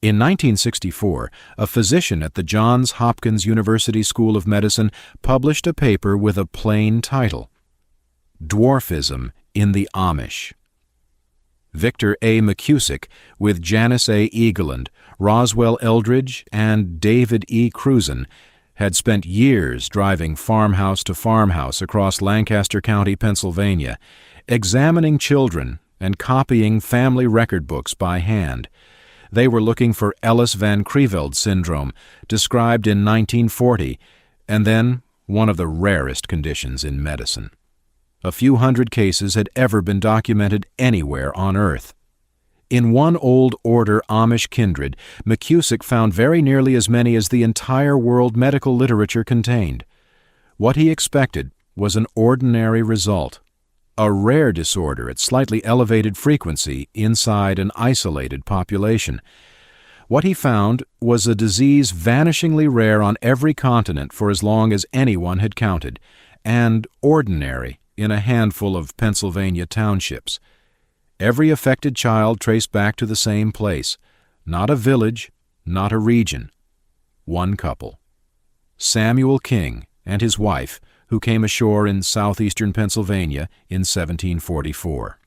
In 1964, a physician at the Johns Hopkins University School of Medicine published a paper with a plain title, Dwarfism in the Amish. Victor A. McCusick, with Janice A. Egeland, Roswell Eldridge, and David E. Cruzen, had spent years driving farmhouse to farmhouse across Lancaster County, Pennsylvania, examining children and copying family record books by hand. They were looking for Ellis Van Creveld syndrome, described in 1940, and then one of the rarest conditions in medicine. A few hundred cases had ever been documented anywhere on Earth. In one old order Amish kindred, McCusick found very nearly as many as the entire world medical literature contained. What he expected was an ordinary result, a rare disorder at slightly elevated frequency inside an isolated population. What he found was a disease vanishingly rare on every continent for as long as anyone had counted, and ordinary in a handful of Pennsylvania townships. Every affected child traced back to the same place, not a village, not a region. One couple, Samuel King and his wife, who came ashore in southeastern Pennsylvania in 1744.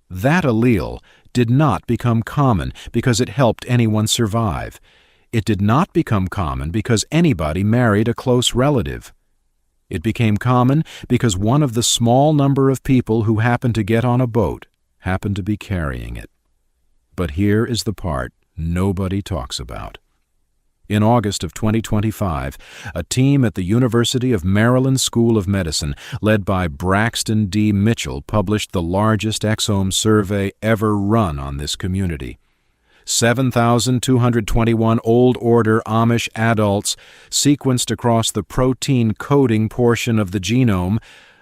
That allele did not become common because it helped anyone survive. It did not become common because anybody married a close relative. It became common because one of the small number of people who happened to get on a boat happened to be carrying it. But here is the part nobody talks about. In August of 2025, a team at the University of Maryland School of Medicine, led by Braxton D. Mitchell, published the largest exome survey ever run on this community. 7,221 Old Order Amish adults sequenced across the protein coding portion of the genome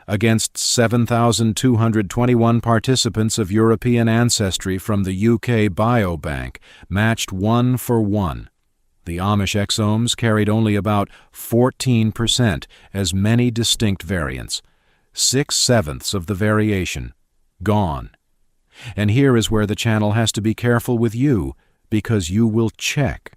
against 7,221 participants of European ancestry from the UK Biobank, matched 1 for 1. The Amish exomes carried only about 14% as many distinct variants, 6/7 of the variation, gone. And here is where the channel has to be careful with you, because you will check.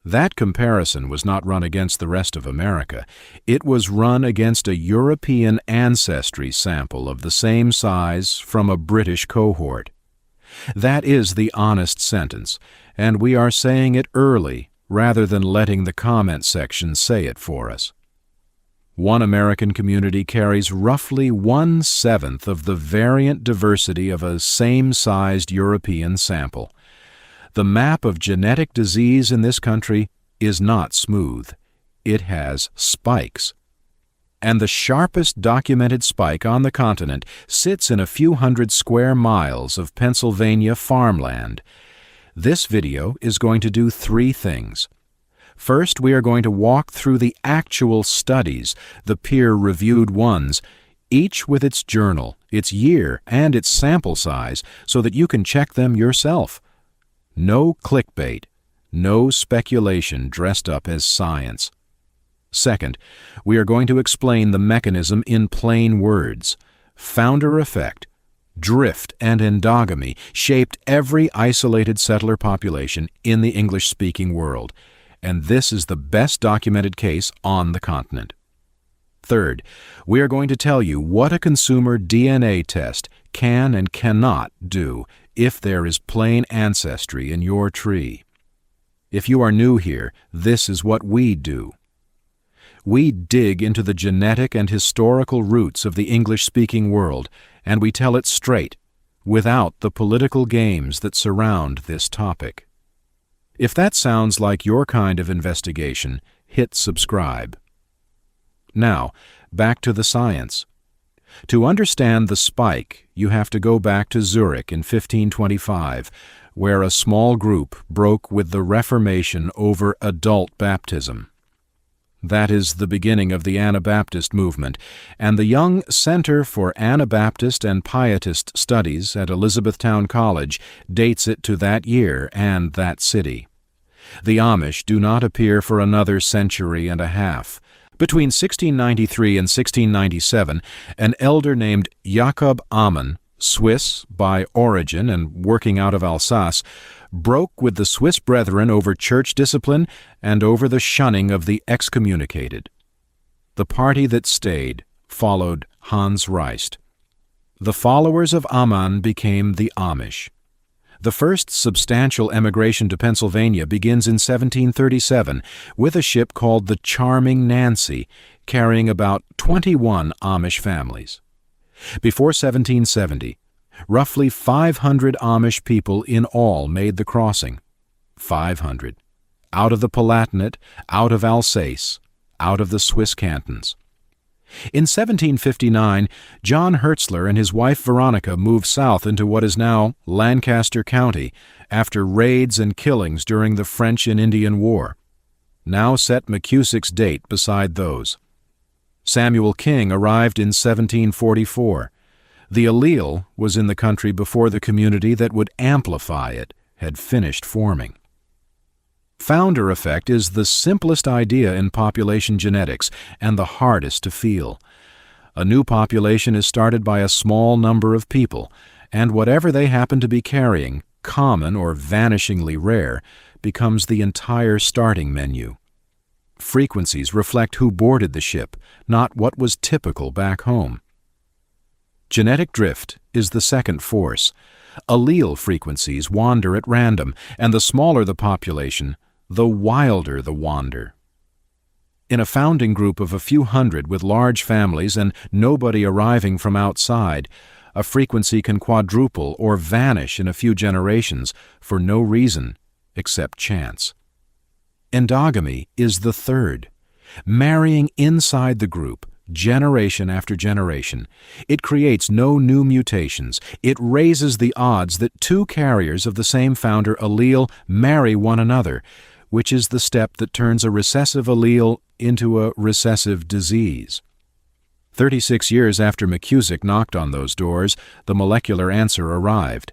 That comparison was not run against the rest of America. It was run against a European ancestry sample of the same size from a British cohort. That is the honest sentence, and we are saying it early rather than letting the comment section say it for us. One American community carries roughly 1/7 of the variant diversity of a same-sized European sample. The map of genetic disease in this country is not smooth. It has spikes. And the sharpest documented spike on the continent sits in a few hundred square miles of Pennsylvania farmland. This video is going to do 3 things. First, we are going to walk through the actual studies, the peer-reviewed ones, each with its journal, its year, and its sample size, so that you can check them yourself. No clickbait, no speculation dressed up as science. Second, we are going to explain the mechanism in plain words. Founder effect, drift, and endogamy shaped every isolated settler population in the English-speaking world, and this is the best documented case on the continent. Third, we are going to tell you what a consumer DNA test can and cannot do if there is plain ancestry in your tree. If you are new here, this is what we do. We dig into the genetic and historical roots of the English-speaking world, and we tell it straight, without the political games that surround this topic. If that sounds like your kind of investigation, hit subscribe. Now, back to the science. To understand the spike, you have to go back to Zurich in 1525, where a small group broke with the Reformation over adult baptism. That is the beginning of the Anabaptist movement, and the young Center for Anabaptist and Pietist Studies at Elizabethtown College dates it to that year and that city. The Amish do not appear for another century and a half. Between 1693 and 1697, an elder named Jakob Amann, Swiss by origin and working out of Alsace, broke with the Swiss Brethren over church discipline and over the shunning of the excommunicated. The party that stayed followed Hans Reist. The followers of Amann became the Amish. The first substantial emigration to Pennsylvania begins in 1737 with a ship called the Charming Nancy, carrying about 21 Amish families. Before 1770, roughly 500 Amish people in all made the crossing. 500. Out of the Palatinate, out of Alsace, out of the Swiss cantons. In 1759, John Hertzler and his wife Veronica moved south into what is now Lancaster County after raids and killings during the French and Indian War. Now set McCusick's date beside those. Samuel King arrived in 1744. The allele was in the country before the community that would amplify it had finished forming. Founder effect is the simplest idea in population genetics and the hardest to feel. A new population is started by a small number of people, and whatever they happen to be carrying, common or vanishingly rare, becomes the entire starting menu. Frequencies reflect who boarded the ship, not what was typical back home. Genetic drift is the second force. Allele frequencies wander at random, and the smaller the population, the wilder the wander. In a founding group of a few hundred with large families and nobody arriving from outside, a frequency can quadruple or vanish in a few generations for no reason except chance. Endogamy is the third. Marrying inside the group, generation after generation. It creates no new mutations. It raises the odds that two carriers of the same founder allele marry one another, which is the step that turns a recessive allele into a recessive disease. 36 years after McCusick knocked on those doors, the molecular answer arrived.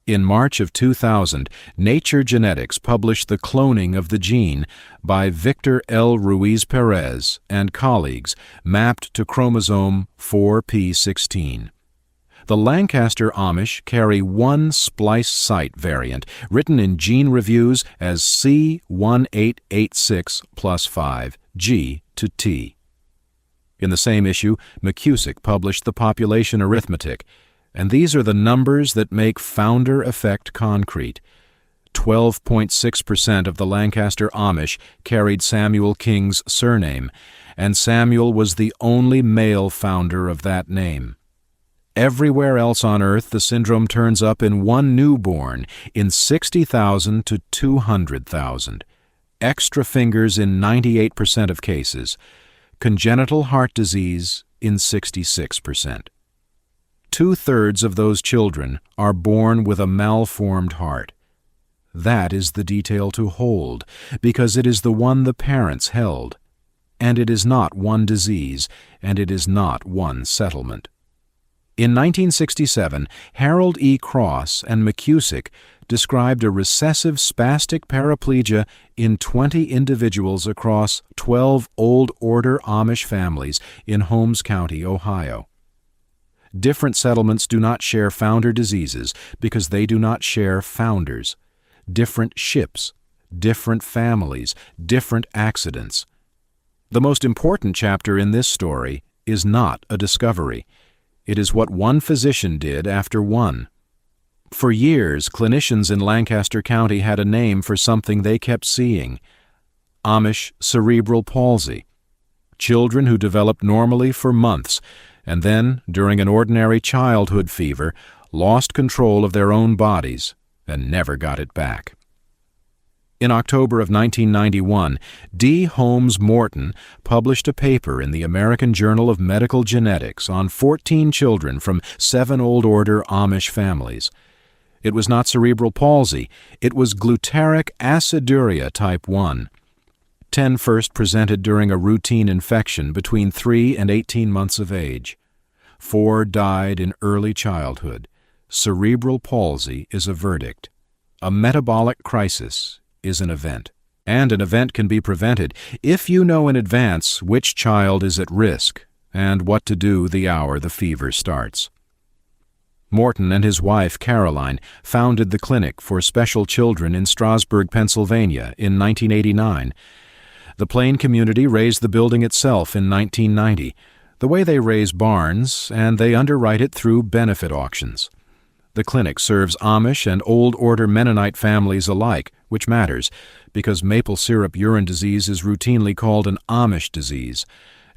In March of 2000, Nature Genetics published The Cloning of the Gene by Victor L. Ruiz Perez and colleagues, mapped to chromosome 4p16. The Lancaster Amish carry one splice site variant, written in gene reviews as C1886 plus 5, G to T. In the same issue, McCusick published the population arithmetic, and these are the numbers that make founder effect concrete. 12.6% of the Lancaster Amish carried Samuel King's surname, and Samuel was the only male founder of that name. Everywhere else on Earth, the syndrome turns up in one newborn in 60,000 to 200,000. Extra fingers in 98% of cases. Congenital heart disease in 66%. 2/3 of those children are born with a malformed heart. That is the detail to hold, because it is the one the parents held. And it is not one disease, and it is not one settlement. In 1967, Harold E. Cross and McCusick described a recessive spastic paraplegia in 20 individuals across 12 Old Order Amish families in Holmes County, Ohio. Different settlements do not share founder diseases because they do not share founders. Different ships, different families, different accidents. The most important chapter in this story is not a discovery. It is what one physician did after one. For years, clinicians in Lancaster County had a name for something they kept seeing: Amish cerebral palsy. Children who developed normally for months, and then, during an ordinary childhood fever, lost control of their own bodies and never got it back. In October of 1991, D. Holmes Morton published a paper in the American Journal of Medical Genetics on 14 children from 7 Old Order Amish families. It was not cerebral palsy, it was glutaric aciduria type 1. 10 first presented during a routine infection between 3 and 18 months of age. 4 died in early childhood. Cerebral palsy is a verdict. A metabolic crisis is an event. And an event can be prevented if you know in advance which child is at risk and what to do the hour the fever starts. Morton and his wife, Caroline, founded the Clinic for Special Children in Strasburg, Pennsylvania, in 1989. The Plain community raised the building itself in 1990, the way they raise barns, and they underwrite it through benefit auctions. The clinic serves Amish and Old Order Mennonite families alike, which matters, because maple syrup urine disease is routinely called an Amish disease,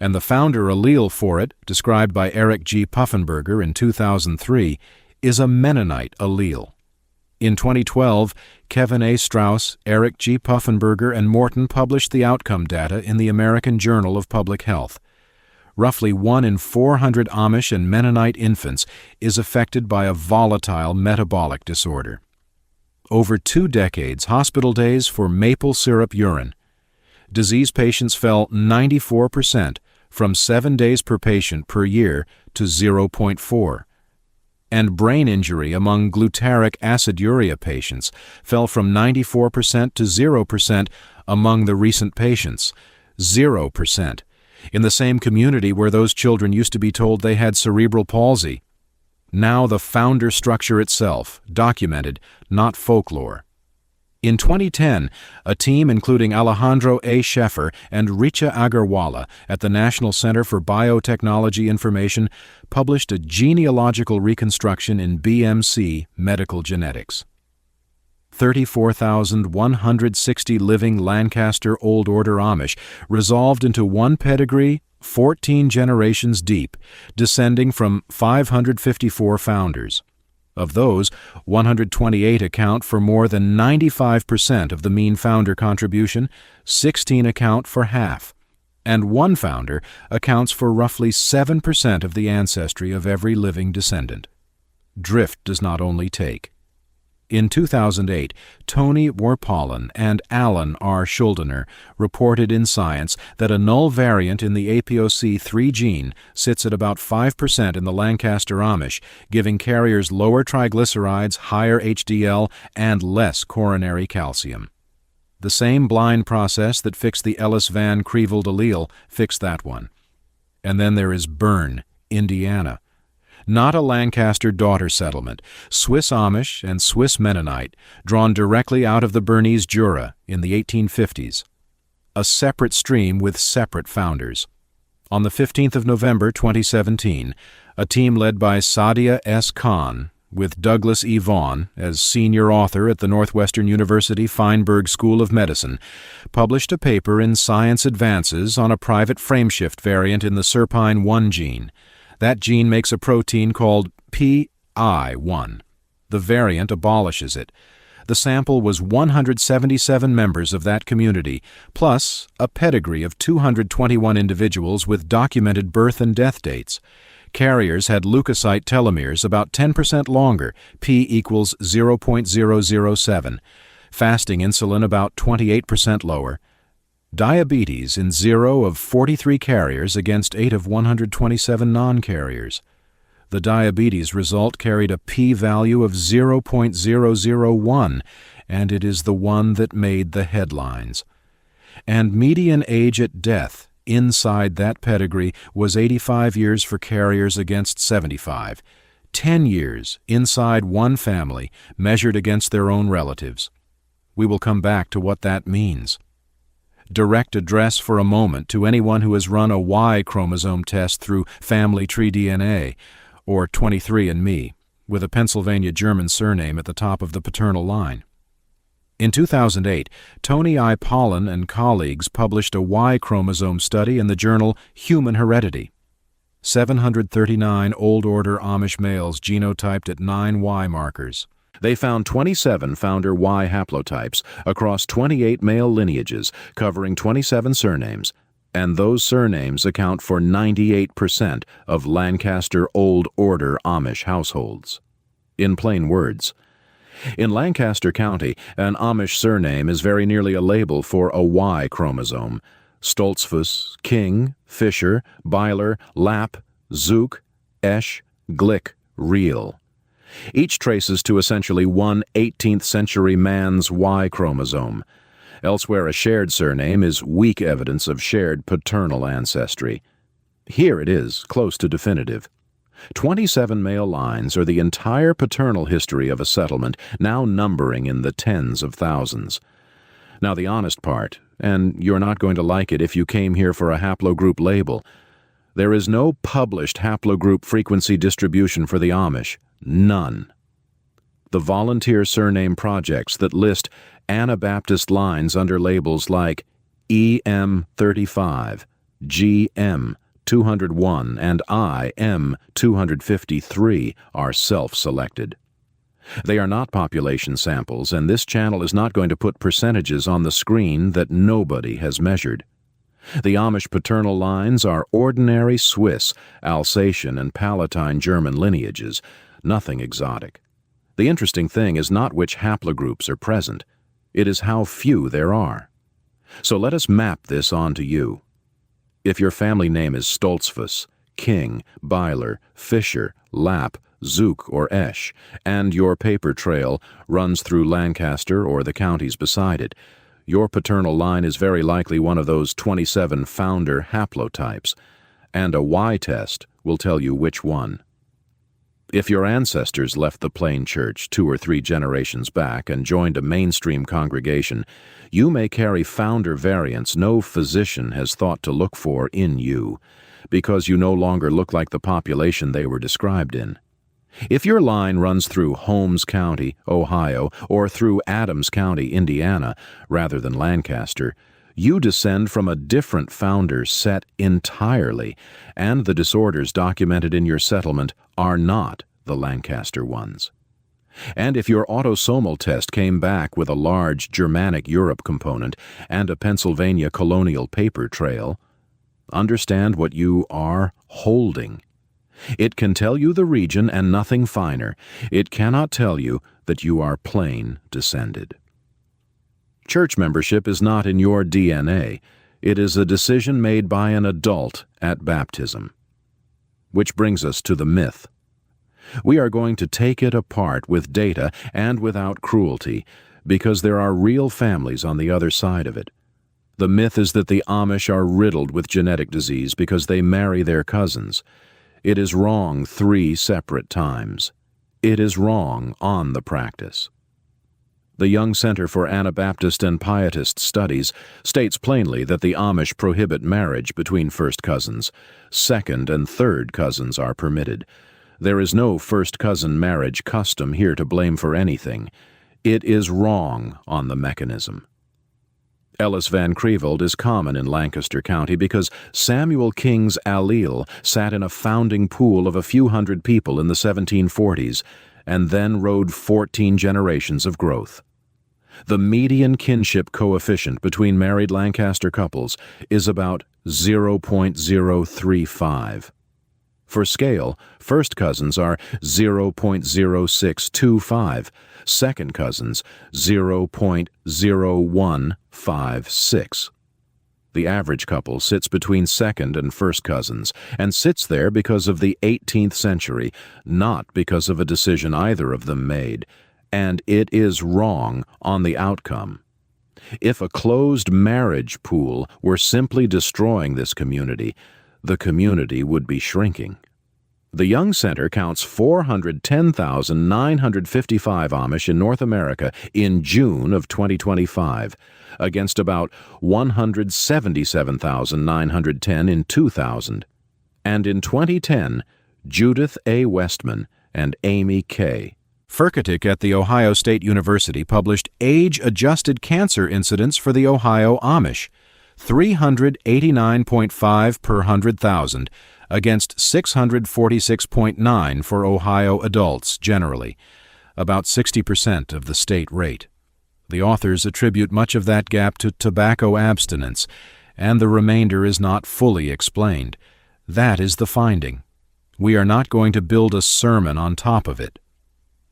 and the founder allele for it, described by Eric G. Puffenberger in 2003, is a Mennonite allele. In 2012, Kevin A. Strauss, Eric G. Puffenberger, and Morton published the outcome data in the American Journal of Public Health. Roughly 1 in 400 Amish and Mennonite infants is affected by a volatile metabolic disorder. Over 2 decades, hospital days for maple syrup urine. Disease patients fell 94%, from 7 days per patient per year to 0.4. And brain injury among glutaric aciduria patients fell from 94% to 0% among the recent patients, 0%, in the same community where those children used to be told they had cerebral palsy. Now the founder structure itself, documented, not folklore. In 2010, a team including Alejandro A. Sheffer and Richa Agarwala at the National Center for Biotechnology Information published a genealogical reconstruction in BMC Medical Genetics. 34,160 living Lancaster Old Order Amish resolved into one pedigree 14 generations deep, descending from 554 founders. Of those, 128 account for more than 95% of the mean founder contribution, 16 account for half, and one founder accounts for roughly 7% of the ancestry of every living descendant. Drift does not only take. In 2008, Tony Warpollen and Alan R. Schuldener reported in Science that a null variant in the APOC3 gene sits at about 5% in the Lancaster Amish, giving carriers lower triglycerides, higher HDL, and less coronary calcium. The same blind process that fixed the Ellis-Van Creveld allele fixed that one. And then there is Bern, Indiana. Not a Lancaster daughter settlement, Swiss Amish and Swiss Mennonite, drawn directly out of the Bernese Jura in the 1850s. A separate stream with separate founders. On the 15th of November 2017, a team led by Sadia S. Khan, with Douglas E. Vaughn as senior author at the Northwestern University Feinberg School of Medicine, published a paper in Science Advances on a private frameshift variant in the SERPINE1 gene. That gene makes a protein called PI1. The variant abolishes it. The sample was 177 members of that community, plus a pedigree of 221 individuals with documented birth and death dates. Carriers had leukocyte telomeres about 10% longer, P equals 0.007, fasting insulin about 28% lower. Diabetes in 0 of 43 carriers against 8 of 127 non-carriers. The diabetes result carried a p-value of 0.001, and it is the one that made the headlines. And median age at death inside that pedigree was 85 years for carriers against 75, 10 years inside one family measured against their own relatives. We will come back to what that means. Direct address for a moment to anyone who has run a Y chromosome test through Family Tree DNA, or 23andMe, with a Pennsylvania German surname at the top of the paternal line. In 2008, Tony I. Pollan and colleagues published a Y chromosome study in the journal Human Heredity. 739 Old Order Amish males genotyped at 9 Y markers. They found 27 founder Y haplotypes across 28 male lineages, covering 27 surnames, and those surnames account for 98% of Lancaster Old Order Amish households. In plain words, in Lancaster County, an Amish surname is very nearly a label for a Y chromosome. Stoltzfus, King, Fisher, Byler, Lapp, Zook, Esch, Glick, Reel. Each traces to essentially one 18th century man's Y chromosome. Elsewhere, a shared surname is weak evidence of shared paternal ancestry. Here it is, close to definitive. 27 male lines are the entire paternal history of a settlement, now numbering in the tens of thousands. Now the honest part, and you're not going to like it if you came here for a haplogroup label, there is no published haplogroup frequency distribution for the Amish. None. The volunteer surname projects that list Anabaptist lines under labels like EM35, GM 201, and IM 253 are self-selected. They are not population samples, and this channel is not going to put percentages on the screen that nobody has measured. The Amish paternal lines are ordinary Swiss, Alsatian, and Palatine German lineages, nothing exotic. The interesting thing is not which haplogroups are present, it is how few there are. So let us map this onto you. If your family name is Stoltzfus, King, Byler, Fisher, Lapp, Zook, or Esch, and your paper trail runs through Lancaster or the counties beside it, your paternal line is very likely one of those 27 founder haplotypes, and a Y test will tell you which one. If your ancestors left the plain church 2 or 3 generations back and joined a mainstream congregation, you may carry founder variants no physician has thought to look for in you, because you no longer look like the population they were described in. If your line runs through Holmes County, Ohio, or through Adams County, Indiana, rather than Lancaster, you descend from a different founder set entirely, and the disorders documented in your settlement are not the Lancaster ones. And if your autosomal test came back with a large Germanic Europe component and a Pennsylvania colonial paper trail, understand what you are holding. It can tell you the region and nothing finer. It cannot tell you that you are plain descended. Church membership is not in your DNA. It is a decision made by an adult at baptism. Which brings us to the myth. We are going to take it apart with data and without cruelty, because there are real families on the other side of it. The myth is that the Amish are riddled with genetic disease because they marry their cousins. It is wrong 3 separate times. It is wrong on the practice. The Young Center for Anabaptist and Pietist Studies states plainly that the Amish prohibit marriage between first cousins. Second and third cousins are permitted. There is no first cousin marriage custom here to blame for anything. It is wrong on the mechanism. Ellis Van Creveld is common in Lancaster County because Samuel King's allele sat in a founding pool of a few hundred people in the 1740s and then rode 14 generations of growth. The median kinship coefficient between married Lancaster couples is about 0.035. For scale, first cousins are 0.0625, second cousins 0.0156. The average couple sits between second and first cousins, and sits there because of the 18th century, not because of a decision either of them made, and it is wrong on the outcome. If a closed marriage pool were simply destroying this community, the community would be shrinking. The Young Center counts 410,955 Amish in North America in June of 2025, against about 177,910 in 2000. And in 2010, Judith A. Westman and Amy K. Furkatic at The Ohio State University published age-adjusted cancer incidence for the Ohio Amish, 389.5 per 100,000, against 646.9 for Ohio adults generally, about 60% of the state rate. The authors attribute much of that gap to tobacco abstinence, and the remainder is not fully explained. That is the finding. We are not going to build a sermon on top of it.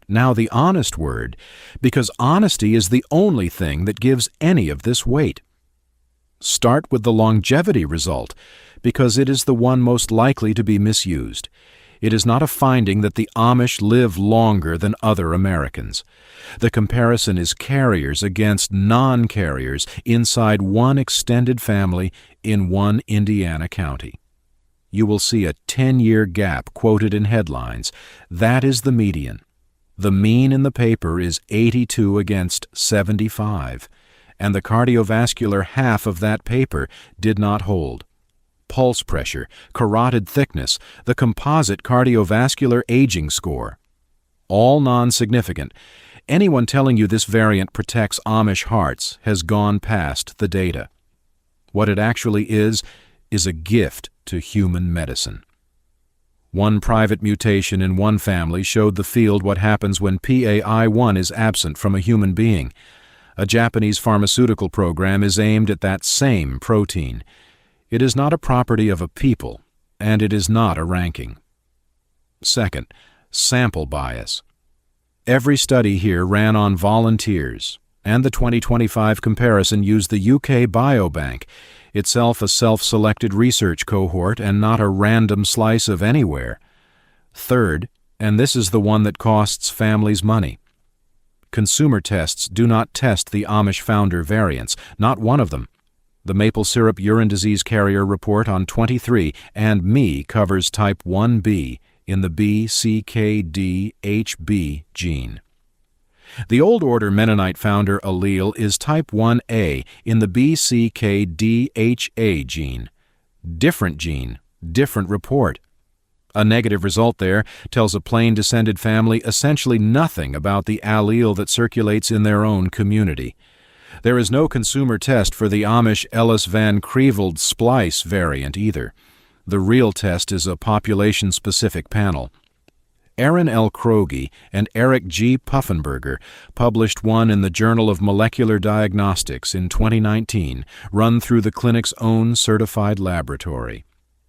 Now the honest word, because honesty is the only thing that gives any of this weight. Start with the longevity result, because it is the one most likely to be misused. It is not a finding that the Amish live longer than other Americans. The comparison is carriers against non-carriers inside one extended family in one Indiana county. you will see a 10-year gap quoted in headlines. That is the median. The mean in the paper is 82 against 75, and the cardiovascular half of that paper did not hold. Pulse pressure, carotid thickness, the composite cardiovascular aging score. All non-significant. Anyone telling you this variant protects Amish hearts has gone past the data. What it actually is a gift to human medicine. One private mutation in one family showed the field what happens when PAI1 is absent from a human being. A Japanese pharmaceutical program is aimed at that same protein. It is not a property of a people, and it is not a ranking. Second, sample bias. Every study here ran on volunteers, and the 2025 comparison used the UK Biobank, itself a self-selected research cohort and not a random slice of anywhere. Third, and this is the one that costs families money, consumer tests do not test the Amish founder variants, not one of them. The maple syrup urine disease carrier report on 23 and me covers type 1b in the BCKDHB gene. The Old Order Mennonite founder allele is type 1a in the BCKDHA gene. Different gene, different report. A negative result there tells a plain-descended family essentially nothing about the allele that circulates in their own community. There is no consumer test for the Amish Ellis-Van Creveld splice variant either. The real test is a population-specific panel. Aaron L. Kroge and Eric G. Puffenberger published one in the Journal of Molecular Diagnostics in 2019, run through the clinic's own certified laboratory.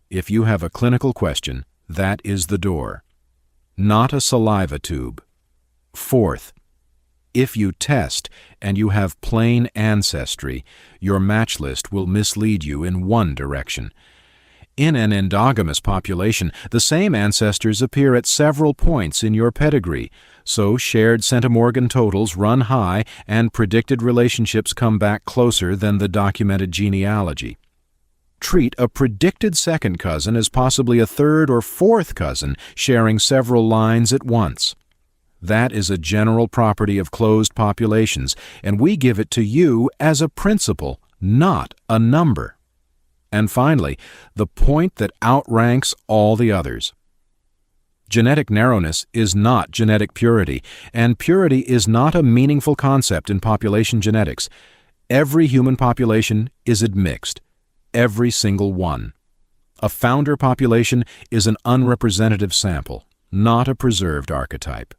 If you have a clinical question, that is the door. Not a saliva tube. Fourth, if you test and you have plain ancestry, your match list will mislead you in one direction. In an endogamous population, the same ancestors appear at several points in your pedigree, so shared centimorgan totals run high and predicted relationships come back closer than the documented genealogy. Treat a predicted second cousin as possibly a third or fourth cousin sharing several lines at once. That is a general property of closed populations, and we give it to you as a principle, not a number. And finally, the point that outranks all the others. Genetic narrowness is not genetic purity, and purity is not a meaningful concept in population genetics. Every human population is admixed, every single one. A founder population is an unrepresentative sample, not a preserved archetype.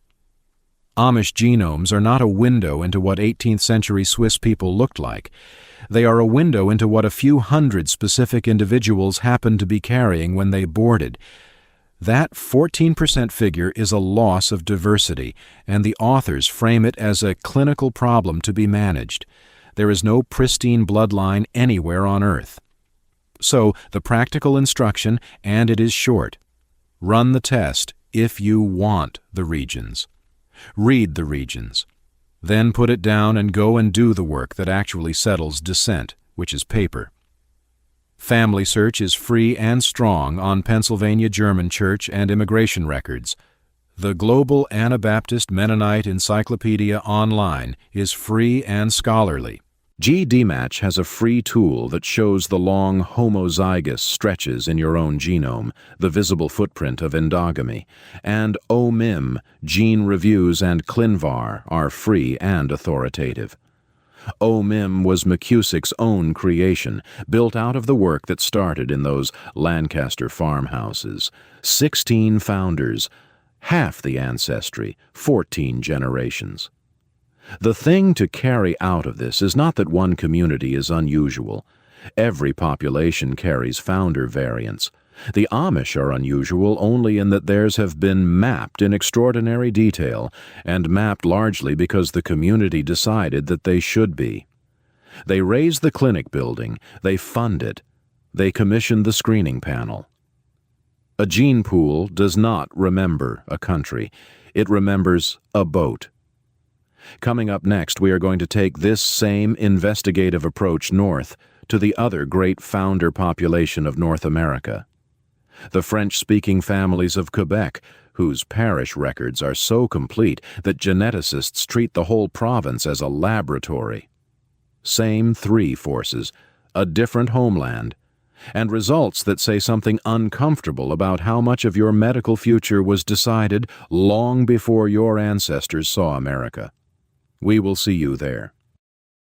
Amish genomes are not a window into what 18th century Swiss people looked like. They are a window into what a few hundred specific individuals happened to be carrying when they boarded. That 14% figure is a loss of diversity, and the authors frame it as a clinical problem to be managed. There is no pristine bloodline anywhere on Earth. So, the practical instruction, and it is short. Run the test if you want the regions. Read the regions. Then put it down and go and do the work that actually settles descent, which is paper. Family Search is free and strong on Pennsylvania German Church and immigration records. The Global Anabaptist Mennonite Encyclopedia Online is free and scholarly. GDmatch has a free tool that shows the long homozygous stretches in your own genome, the visible footprint of endogamy, and OMIM, Gene Reviews and ClinVar are free and authoritative. OMIM was McCusick's own creation, built out of the work that started in those Lancaster farmhouses. 16 founders, half the ancestry, 14 generations. The thing to carry out of this is not that one community is unusual. Every population carries founder variants. The Amish are unusual only in that theirs have been mapped in extraordinary detail, and mapped largely because the community decided that they should be. They raise the clinic building, they fund it, they commission the screening panel. A gene pool does not remember a country. It remembers a boat. Coming up next, we are going to take this same investigative approach north to the other great founder population of North America. The French-speaking families of Quebec, whose parish records are so complete that geneticists treat the whole province as a laboratory. Same three forces, a different homeland, and results that say something uncomfortable about how much of your medical future was decided long before your ancestors saw America. We will see you there.